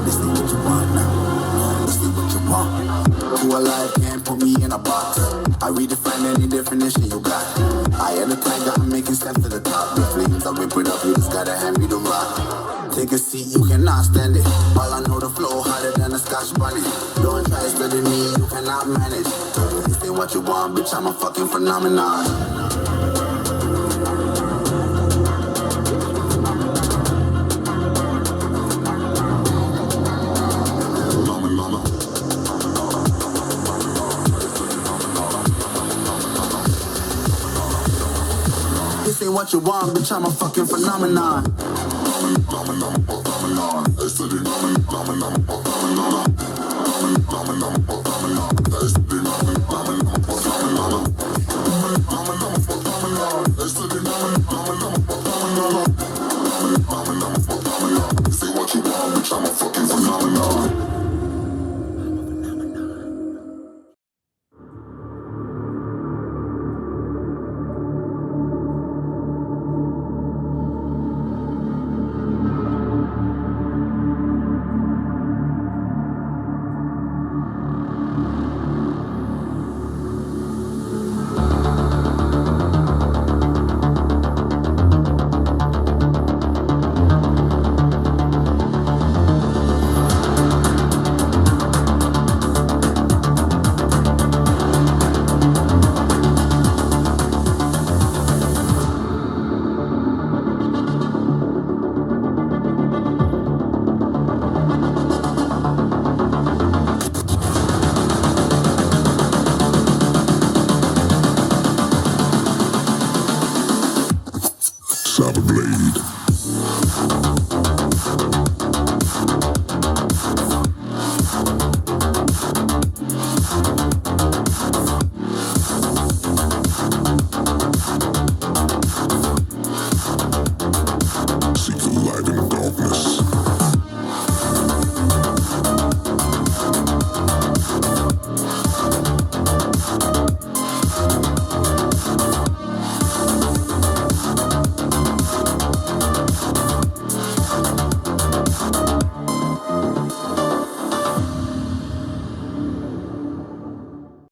This ain't what you want now. This ain't what you want. Who alive can't put me in a box. I redefine any definition you got. I am the tiger, I'm making steps to the top. The flames, I whip it up, you just gotta hand me the rock. Take a seat, you cannot stand it. All I know, the flow harder than a Scotch bonnet. Don't try study me, you cannot manage. This ain't what you want, bitch, I'm a fucking phenomenon. This ain't what you want, bitch, I'm a fucking phenomenon. This ain't what you want, bitch, I'm a fucking phenomenon.